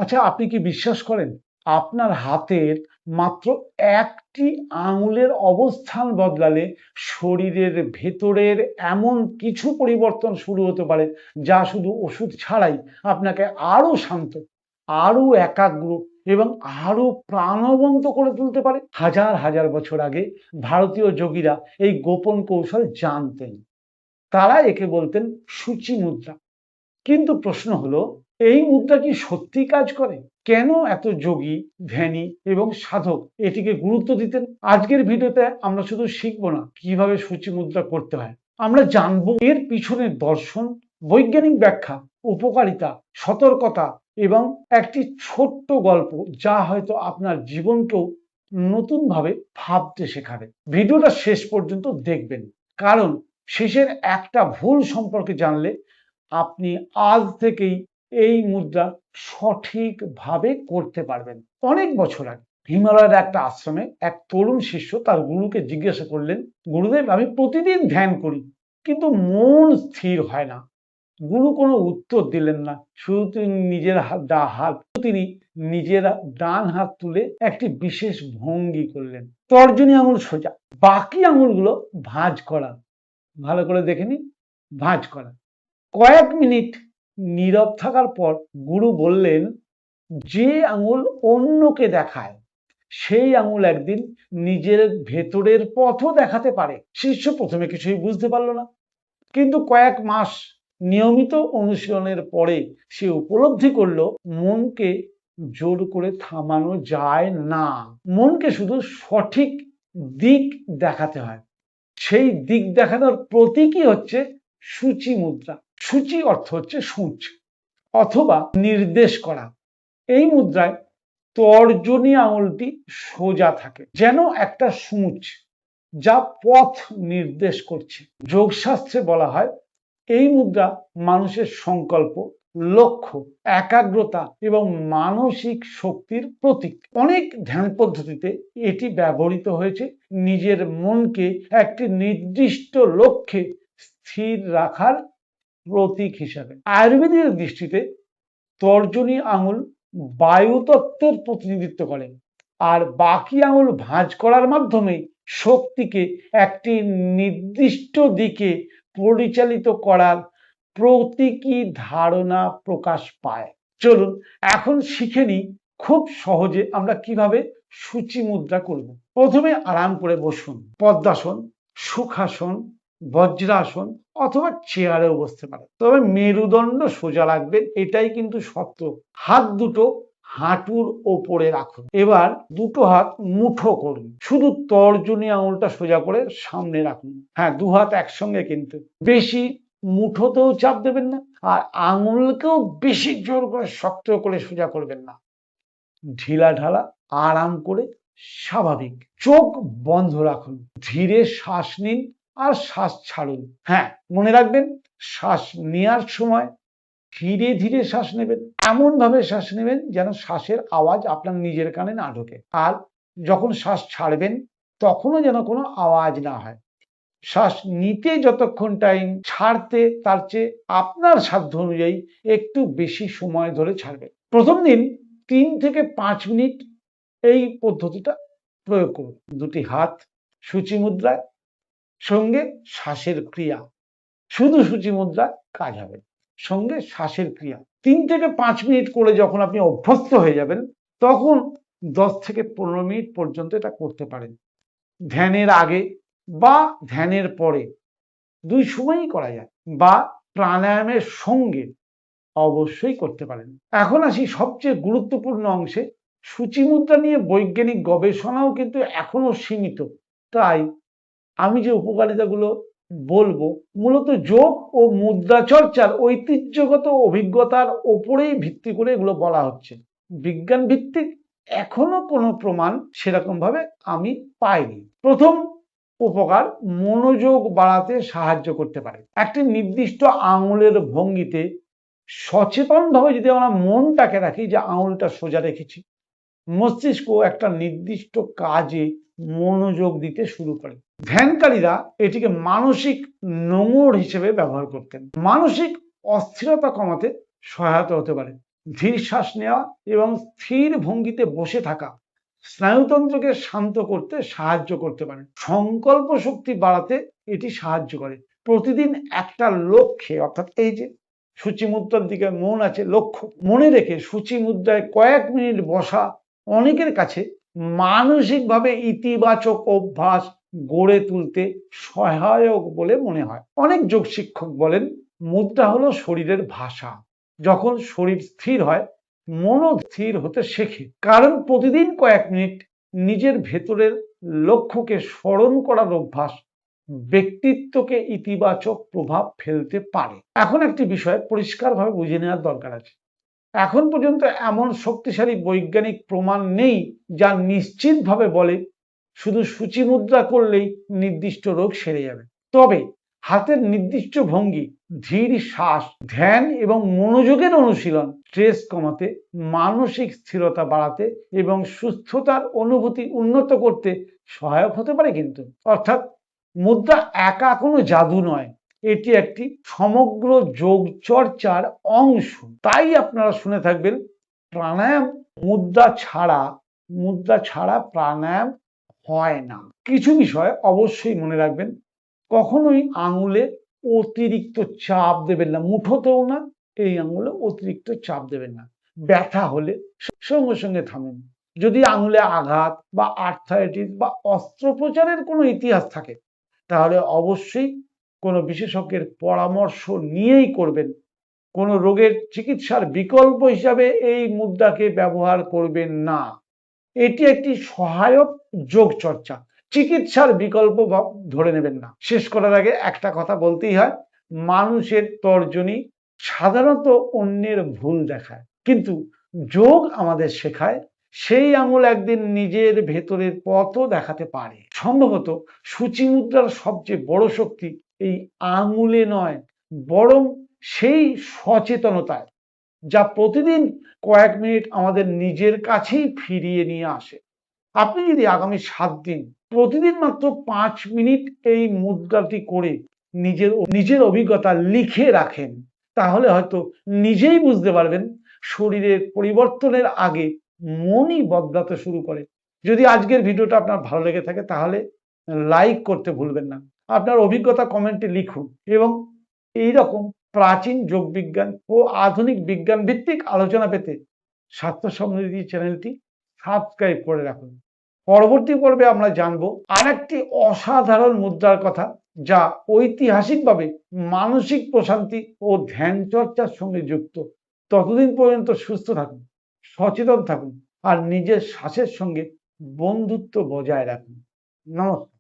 আচ্ছা, আপনি কি বিশ্বাস করেন আপনার হাতের মাত্র একটি আঙুলের অবস্থান বদলালে শরীরের ভেতরের এমন কিছু পরিবর্তন শুরু হতে পারে যা শুধু ওষুধ ছাড়াই আপনাকে আরো শান্ত, আরো একাগ্র এবং আরো প্রাণবন্ত করে তুলতে পারে? হাজার হাজার বছর আগে ভারতীয় যোগীরা এই গোপন কৌশল জানতেন। তারা একে বলতেন সূচি মুদ্রা। কিন্তু প্রশ্ন হলো, এই মুদ্রা কি সত্যি কাজ করে? কেন এত যোগী, ধ্যানী এবং সাধক এটিকে গুরুত্ব দিতেন? আজকের ভিডিওতে আমরা শুধু শিখবো না কিভাবে সূচি মুদ্রা করতে হয়, আমরা জানবো এর পিছনের দর্শন, বৈজ্ঞানিক ব্যাখ্যা, উপকারিতা, সতর্কতা এবং একটি ছোট্ট গল্প যা হয়তো আপনার জীবনকেও নতুনভাবে ভাবতে শেখাবে। ভিডিওটা শেষ পর্যন্ত দেখবেন, কারণ শেষের একটা ভুল সম্পর্কে জানলে আপনি আজ থেকেই এই মুদ্রা সঠিকভাবে করতে পারবেন। অনেক বছর আগে হিমালয়ের একটা আশ্রমে এক তরুণ শিষ্য তার গুরুকে জিজ্ঞাসা করলেন, গুরুদেব, আমি প্রতিদিন ধ্যান করি কিন্তু মন স্থির হয় না। গুরু কোনো উত্তর দিলেন না, শুধু তিনি নিজের ডান হাত তুলে একটি বিশেষ ভঙ্গি করলেন। তর্জনী আঙুল সোজা, বাকি আঙুলগুলো ভাঁজ করা। ভালো করে দেখে নিন, ভাঁজ করা। কয়েক মিনিট নীরব থাকার পর গুরু বললেন, যে আঙুল অন্যকে দেখায় সেই আঙুল একদিন নিজের ভেতরের পথও দেখাতে পারে। শিষ্য প্রথমে কিছুই বুঝতে পারল না, কিন্তু কয়েক মাস নিয়মিত অনুশীলনের পরে সে উপলব্ধি করলো মনকে জোর করে থামানো যায় না, মনকে শুধু সঠিক দিক দেখাতে হয়। সেই দিক দেখানোর প্রতীকই হচ্ছে সূচি মুদ্রা। সূচি অর্থ হচ্ছে সূচ অথবা নির্দেশ করা। এই মুদ্রায় তর্জনী আঙুলটি সোজা থাকে, যেন একটা সূচ যা পথ নির্দেশ করছে। যোগশাস্ত্রে বলা হয় এই মুদ্রা মানুষের সংকল্প, লক্ষ্য, একাগ্রতা এবং মানসিক শক্তির প্রতীক। অনেক ধ্যান পদ্ধতিতে এটি ব্যবহৃত হয়েছে নিজের মনকে একটি নির্দিষ্ট লক্ষ্যে স্থির রাখার প্রতীক হিসাবে। আয়ুর্বেদের দৃষ্টিতে তর্জনী আঙুল বায়ুতত্ত্বের প্রতিনিধিত্ব করে, আর বাকি আঙুল ভাঁজ করার মাধ্যমে শক্তিকে একটি নির্দিষ্ট দিকে পরিচালিত করার প্রতীকী ধারণা প্রকাশ পায়। চলুন এখন শিখে নিই খুব সহজে আমরা কিভাবে সূচি মুদ্রা করব। প্রথমে আরাম করে বসুন, পদ্মাসন, সুখাসন, বজ্রাসন অথবা চেয়ারেও বসতে পারেন, তবে মেরুদণ্ড সোজা রাখবেন, এটাই কিন্তু শর্ত। হাত দুটো হাঁটুর ওপরে রাখুন। এবার দুটো হাত মুঠো করুন, শুধু তর্জনী আঙুলটা সোজা করে সামনে রাখুন। হ্যাঁ, দু হাত একসঙ্গে, কিন্তু বেশি মুঠোতেও চাপ দেবেন না, আর আঙুলকেও বেশি জোর করে শক্ত করে সোজা করবেন না। ঢিলা ঢালা, আরাম করে, স্বাভাবিক। চোখ বন্ধ রাখুন, ধীরে শ্বাস নিন আর শ্বাস ছাড়ুন। হ্যাঁ, মনে রাখবেন, শ্বাস নেওয়ার সময় ধীরে ধীরে শ্বাস নেবেন, এমন ভাবে শ্বাস নেবেন যেন শ্বাসের আওয়াজ আপনার নিজের কানে না ঢোকে। আর যখন শ্বাস ছাড়বেন তখনও যেন কোনো আওয়াজ না হয়। শ্বাস নিতে যতক্ষণ টাইম, ছাড়তে তার চেয়ে আপনার সাধ্য অনুযায়ী একটু বেশি সময় ধরে ছাড়বেন। প্রথম দিন 3 থেকে 5 মিনিট এই পদ্ধতিটা প্রয়োগ করুন। দুটি হাত সূচি মুদ্রায়, সঙ্গে শ্বাসের ক্রিয়া। শুধু সূচি মুদ্রায় কাজ হবে, সঙ্গে শ্বাসের ক্রিয়া। 3 থেকে 5 মিনিট করে যখন আপনি অভ্যস্ত হয়ে যাবেন, তখন 10 থেকে 15 মিনিট পর্যন্ত এটা করতে পারেন। ধ্যানের আগে বা ধ্যানের পরে, দুই সময়ই করা যায়, বা প্রাণায়ামের সঙ্গে অবশ্যই করতে পারেন। এখন আসি সবচেয়ে গুরুত্বপূর্ণ অংশে। সূচি মুদ্রা নিয়ে বৈজ্ঞানিক গবেষণাও কিন্তু এখনো সীমিত, তাই আমি যে উপকারিতাগুলো বলবো মূলত যোগ ও মুদ্রা চর্চার ঐতিহ্যগত অভিজ্ঞতার ওপরেই ভিত্তি করে এগুলো বলা হচ্ছে। বিজ্ঞান ভিত্তিক এখনো কোনো প্রমাণ সেরকম ভাবে আমি পাইনি। প্রথম উপকার, মনোযোগ বাড়াতে সাহায্য করতে পারে। একটি নির্দিষ্ট আঙুলের ভঙ্গিতে সচেতনভাবে যদি আমরা মনটাকে রাখি যে আঙুলটা সোজা রেখেছি, মস্তিষ্ক একটা নির্দিষ্ট কাজে মনোযোগ দিতে শুরু করে। ধ্যানকারীরা এটিকে মানসিক নোঙর হিসেবে ব্যবহার করতেন। মানসিক অস্থিরতা কমাতে সহায়তা হতে পারে। ধীর শ্বাস নেওয়া এবং স্থির ভঙ্গিতে বসে থাকা স্নায়ুতন্ত্রকে শান্ত করতে সাহায্য করতে পারে। সংকল্প শক্তি বাড়াতে এটি সাহায্য করে। প্রতিদিন একটা লক্ষ্যে, অর্থাৎ এই যে সূচি মুদ্রার দিকে মন আছে, লক্ষ্য মনে রেখে সূচি মুদ্রায় কয়েক মিনিট বসা অনেকের কাছে মানসিকভাবে ইতিবাচক অভ্যাস গড়ে তুলতে সহায়ক বলে মনে হয়। অনেক যোগ শিক্ষক বলেন মুদ্রা হলো শরীরের ভাষা। যখন শরীর স্থির হয়, মনও স্থির হতে শেখে। কারণ প্রতিদিন কয়েক মিনিট নিজের ভেতরের লক্ষ্যকে স্মরণ করার অভ্যাস ব্যক্তিত্বকে ইতিবাচক প্রভাব ফেলতে পারে। এখন একটি বিষয় পরিষ্কারভাবে বুঝে নেওয়ার দরকার আছে। এখন পর্যন্ত এমন শক্তিশালী বৈজ্ঞানিক প্রমাণ নেই যা নিশ্চিতভাবে বলে শুধু সূচি মুদ্রা করলেই নির্দিষ্ট রোগ সেরে যাবে। তবে হাতের নির্দিষ্ট ভঙ্গি, ধীর শ্বাস, ধ্যান এবং মনোযোগের অনুশীলন স্ট্রেস কমাতে, মানসিক স্থিরতা বাড়াতে এবং সুস্থতার অনুভূতি উন্নত করতে সহায়ক হতে পারে। কিন্তু অর্থাৎ মুদ্রা একা কোনো জাদু নয়, এটি একটি সমগ্র যোগ চর্চার অংশ। তাই আপনারা শুনে থাকবেন প্রাণায়াম মুদ্রা ছাড়া প্রাণায়াম হয় না। কিছু বিষয় অবশ্যই মনে রাখবেন, কখনোই আঙুলে অতিরিক্ত চাপ দেবেন না, মুঠোতেও না, এই আঙুলে অতিরিক্ত চাপ দেবেন না। ব্যথা হলে সঙ্গে সঙ্গে থামুন। যদি আঙুলে আঘাত বা আর্থারাইটিস বা অস্ত্রোপচারের কোনো ইতিহাস থাকে তাহলে অবশ্যই কোনো বিশেষজ্ঞের পরামর্শ নিয়েই করবেন। কোনো রোগের চিকিৎসার বিকল্প হিসাবে এই মুদ্রাকে ব্যবহার করবেন না। এটি একটি সহায়ক যোগ চর্চা, চিকিৎসার বিকল্প ধরে নেবেন না। শেষ করার আগে একটা কথা বলতেই হয়, মানুষের তর্জনী সাধারণত অন্যের ভুল দেখায়, কিন্তু যোগ আমাদের শেখায় সেই আঙুল একদিন নিজের ভেতরের পথও দেখাতে পারে। সম্ভবত সূচি মুদ্রার সবচেয়ে বড় শক্তি এই আঙুলে নয়, বরং সেই সচেতনতায় যা প্রতিদিন কয়েক মিনিট আমাদের নিজের কাছেই ফিরিয়ে নিয়ে আসে। আপনি যদি আগামী 7 দিন প্রতিদিন মাত্র 5 মিনিট এই মুদ্রাটি করে নিজের অভিজ্ঞতা লিখে রাখেন, তাহলে হয়তো নিজেই বুঝতে পারবেন শরীরের পরিবর্তনের আগে মনই বদলাতে শুরু করে। যদি আজকের ভিডিওটা আপনার ভালো লেগে থাকে তাহলে লাইক করতে ভুলবেন না। আপনার অভিজ্ঞতা কমেন্টে লিখুন এবং এই রকম প্রাচীন যোগবিজ্ঞান ও আধুনিক বিজ্ঞান ভিত্তিক আলোচনা পেতে স্বাস্থ্য সমৃদ্ধি চ্যানেলটি সাবস্ক্রাইব করে রাখুন। পরবর্তী পর্বে আমরা জানব আরেকটি অসাধারণ মুদ্রার কথা, যা ঐতিহাসিকভাবে মানসিক প্রশান্তি ও ধ্যান চর্চার সঙ্গে যুক্ত। ততদিন পর্যন্ত সুস্থ থাকুন, সচেতন থাকুন আর নিজের শ্বাসের সঙ্গে বন্ধুত্ব বজায় রাখুন। নমস্কার।